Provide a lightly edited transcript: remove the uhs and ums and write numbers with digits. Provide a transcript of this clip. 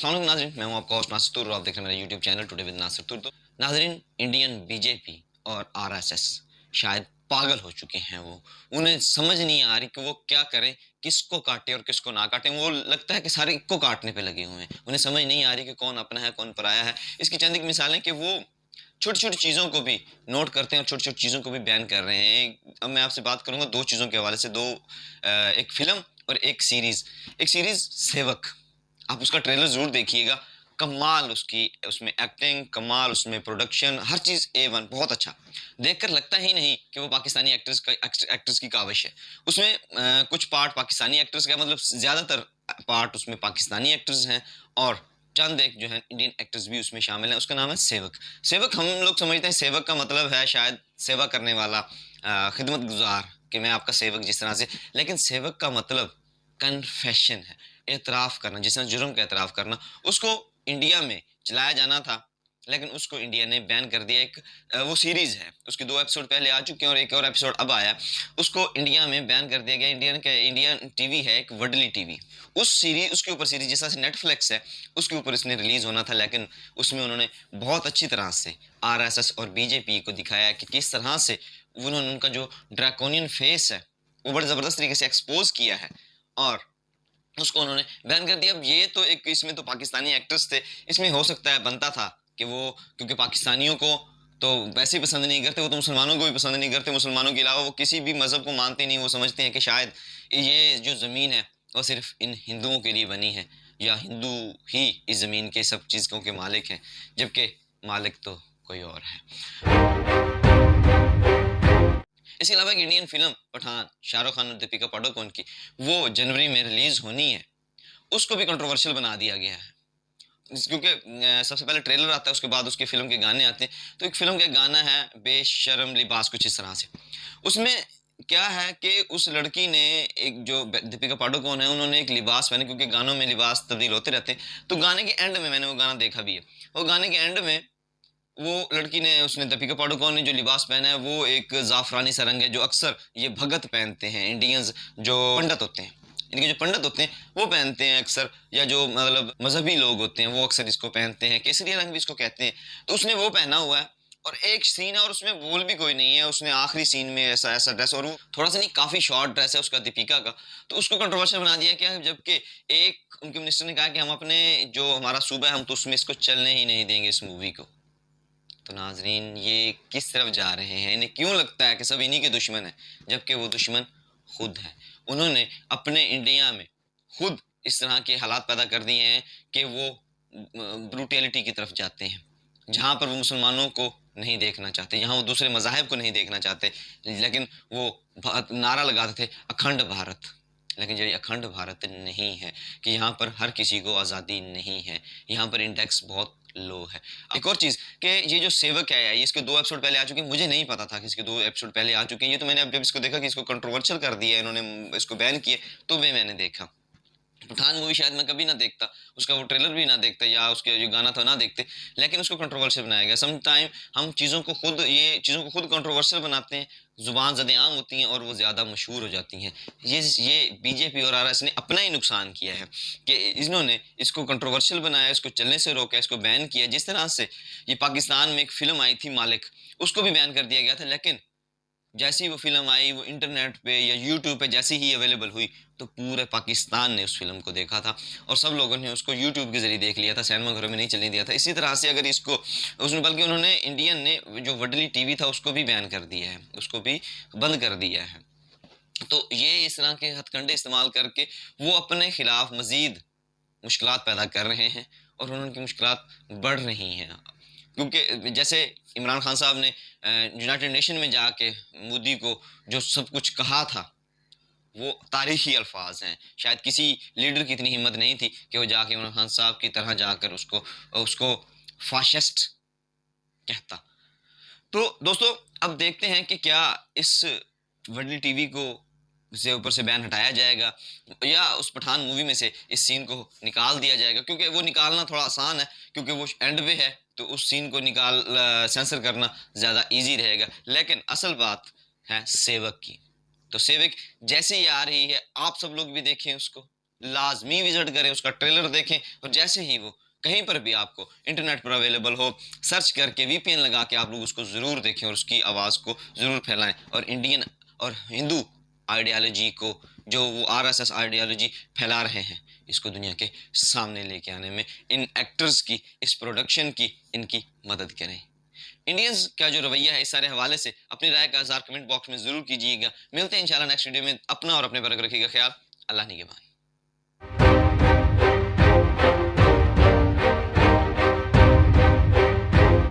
अस्सलाम वालेकुम नाज़रीन, मैं हूं आपका होस्ट नासिर तुर और आप देख रहे हैं मेरा YouTube channel today with Nasir Tur. तो नाज़रीन, इंडियन बीजेपी और आरएसएस शायद पागल हो चुके हैं। वो उन्हें समझ नहीं आ रही कि वो क्या करें, किसको काटें और किसको ना काटें। वो लगता है कि सारे इक्को काटने पे लगे हुए हैं। उन्हें समझ नहीं आ रही कि कौन अपना है कौन पराया है। इसकी चंद एक मिसालें कि वो छोटी छोटी चीज़ों को भी नोट करते हैं और छोटी छोटी चीज़ों को भी बैन कर रहे हैं। अब मैं आपसे बात करूंगा दो चीज़ों के हवाले से, एक फिल्म और एक सीरीज़। एक सीरीज़ सेवक, आप उसका ट्रेलर ज़रूर देखिएगा। कमाल उसकी उसमें एक्टिंग, कमाल उसमें प्रोडक्शन, हर चीज़ A1, बहुत अच्छा। देखकर लगता ही नहीं कि वो पाकिस्तानी एक्ट्रेस की काविश है। उसमें कुछ पार्ट पाकिस्तानी एक्ट्रेस का, मतलब ज़्यादातर पार्ट उसमें पाकिस्तानी एक्ट्रेस हैं और चंद एक जो है इंडियन एक्ट्रेस भी उसमें शामिल है। उसका नाम है सेवक। सेवक, हम लोग समझते हैं सेवक का मतलब है शायद सेवा करने वाला, खिदमत गुजार, कि मैं आपका सेवक जिस तरह से। लेकिन सेवक का मतलब कन्फेशन है, एतराफ़ करना, जिसने जुर्म का एतराफ़ करना। उसको इंडिया में चलाया जाना था, लेकिन उसको इंडिया ने बैन कर दिया। एक वो सीरीज़ है, उसके 2 एपिसोड पहले आ चुके हैं और एक और एपिसोड अब आया। उसको इंडिया में बैन कर दिया गया। इंडियन टीवी है एक, वडली टीवी, उसके ऊपर सीरीज़ जैसा से नेटफ्लिक्स है, उसके ऊपर इसने रिलीज़ होना था। लेकिन उसमें उन्होंने बहुत अच्छी तरह से आरएसएस और बीजेपी को दिखाया कि किस तरह से उन्होंने उनका जो ड्रैकोनियन फेस है, वो बड़े ज़बरदस्त तरीके से एक्सपोज़ किया है और उसको उन्होंने बैन कर दिया। अब ये तो एक, इसमें तो पाकिस्तानी एक्टर्स थे, इसमें हो सकता है बनता था कि वो, क्योंकि पाकिस्तानियों को तो वैसे ही पसंद नहीं करते, वो तो मुसलमानों को भी पसंद नहीं करते। मुसलमानों के अलावा वो किसी भी मज़हब को मानते नहीं। वो समझते हैं कि शायद ये जो ज़मीन है वो सिर्फ इन हिंदुओं के लिए बनी है, या हिंदू ही इस ज़मीन के सब चीज़ों के मालिक हैं, जबकि मालिक तो कोई और है। इसके अलावा एक इंडियन फिल्म पठान, शाहरुख खान और दीपिका पाडुकोण की, वो जनवरी में रिलीज होनी है। उसको भी कंट्रोवर्शियल बना दिया गया है, क्योंकि सबसे पहले ट्रेलर आता है, उसके बाद उसके फिल्म के गाने आते हैं। तो एक फिल्म का गाना है बेशर्म लिबास, कुछ इस तरह से। उसमें क्या है कि उस लड़की ने, एक जो दीपिका पाडुकोण है, उन्होंने एक लिबास पहने, क्योंकि गानों में लिबास तब्दील होते रहते हैं। तो गाने के एंड में, मैंने वो गाना देखा भी है, वो गाने के एंड में वो लड़की ने, उसने, दीपिका पाडुकोण ने जो लिबास पहना है वो एक ज़ाफ़रानी सा रंग है, जो अक्सर ये भगत पहनते हैं, इंडियंस जो पंडित होते हैं, इनके जो पंडित होते हैं वो पहनते हैं अक्सर, या जो मतलब मजहबी लोग होते हैं वो अक्सर इसको पहनते हैं। केसरिया रंग भी इसको कहते हैं। तो उसने वो पहना हुआ है और एक सीन है और उसमें बोल भी कोई नहीं है। उसने आखिरी सीन में ऐसा ऐसा ड्रेस, और वो थोड़ा सा नहीं, काफ़ी शॉर्ट ड्रेस है उसका, दीपिका का। तो उसको कंट्रोवर्शियल बना दिया क्या, जबकि एक उनके मिनिस्टर ने कहा कि हम अपने, जो हमारा सूबा है, हम तो उसमें इसको चलने ही नहीं देंगे, इस मूवी को। तो नाजरीन, ये किस तरफ जा रहे हैं? इन्हें क्यों लगता है कि सब इन्हीं के दुश्मन हैं, जबकि वो दुश्मन खुद हैं। उन्होंने अपने इंडिया में खुद इस तरह के हालात पैदा कर दिए हैं कि वो ब्रूटैलिटी की तरफ जाते हैं, जहाँ पर वो मुसलमानों को नहीं देखना चाहते, जहाँ वो दूसरे मज़ाहिब को नहीं देखना चाहते। लेकिन वो नारा लगाते थे अखंड भारत, लेकिन ये अखंड भारत नहीं है, कि यहाँ पर हर किसी को आज़ादी नहीं है, यहाँ पर इंडेक्स बहुत लो है। एक और चीज़ कि ये जो सेवक है, ये इसके 2 एपिसोड पहले आ चुके हैं। मुझे नहीं पता था कि इसके 2 एपिसोड पहले आ चुके हैं। ये तो मैंने अब जब इसको देखा कि इसको कंट्रोवर्शियल कर दिया है इन्होंने, इसको बैन किए, तो मैंने देखा। पठान मूवी शायद मैं कभी ना देखता, उसका वो ट्रेलर भी ना देखता, या उसके जो गाना था ना देखते, लेकिन उसको कंट्रोवर्शियल बनाया गया। सम टाइम हम चीज़ों को खुद कंट्रोवर्शियल बनाते हैं, ज़ुबान ज़द-ए-आम होती हैं और वो ज़्यादा मशहूर हो जाती हैं। ये बीजेपी और आरएस ने अपना ही नुकसान किया है कि इन्होंने इसको कंट्रोवर्शियल बनाया, इसको चलने से रोका, इसको बैन किया। जिस तरह से ये पाकिस्तान में एक फ़िल्म आई थी मालिक, उसको भी बैन कर दिया गया था, लेकिन जैसी वो फ़िल्म आई, वो इंटरनेट पे या यूट्यूब पे जैसे ही अवेलेबल हुई, तो पूरे पाकिस्तान ने उस फ़िल्म को देखा था और सब लोगों ने उसको यूट्यूब के ज़रिए देख लिया था, सिनेमा घरों में नहीं चलने दिया था। इसी तरह से अगर इसको उसने, बल्कि उन्होंने, इंडियन ने, जो वडली टीवी था उसको भी बैन कर दिया है, उसको भी बंद कर दिया है। तो ये इस तरह के हथकंडे इस्तेमाल करके वो अपने खिलाफ मज़ीद मुश्किलात पैदा कर रहे हैं और उनकी मुश्किलात बढ़ रही हैं। क्योंकि जैसे इमरान खान साहब ने यूनाइटेड नेशन में जाके मोदी को जो सब कुछ कहा था, वो तारीखी अल्फाज हैं। शायद किसी लीडर की इतनी हिम्मत नहीं थी कि वो जाके इमरान खान साहब की तरह जाकर उसको उसको फाशिस्ट कहता। तो दोस्तों, अब देखते हैं कि क्या इस वडली टीवी को से ऊपर से बैन हटाया जाएगा, या उस पठान मूवी में से इस सीन को निकाल दिया जाएगा, क्योंकि वो निकालना थोड़ा आसान है, क्योंकि वो एंड पे है, तो उस सीन को सेंसर करना ज़्यादा इजी रहेगा। लेकिन असल बात है सेवक की। तो सेवक जैसे ही आ रही है, आप सब लोग भी देखें उसको, लाजमी विजिट करें, उसका ट्रेलर देखें, और जैसे ही वो कहीं पर भी आपको इंटरनेट पर अवेलेबल हो, सर्च करके वीपीएन लगा के आप लोग उसको ज़रूर देखें और उसकी आवाज़ को ज़रूर फैलाएं, और इंडियन और हिंदू आइडियालॉजी को, जो वो आरएसएस आइडियालॉजी फैला रहे हैं, इसको दुनिया के सामने लेके आने में इन एक्टर्स की, इस प्रोडक्शन की, इनकी मदद करें। इंडियंस का जो रवैया है इस सारे हवाले से अपनी राय का इज़हार कमेंट बॉक्स में ज़रूर कीजिएगा। मिलते हैं इंशाल्लाह नेक्स्ट वीडियो में। अपना और अपने पर रखिएगा ख्याल। अल्लाह निगहबान।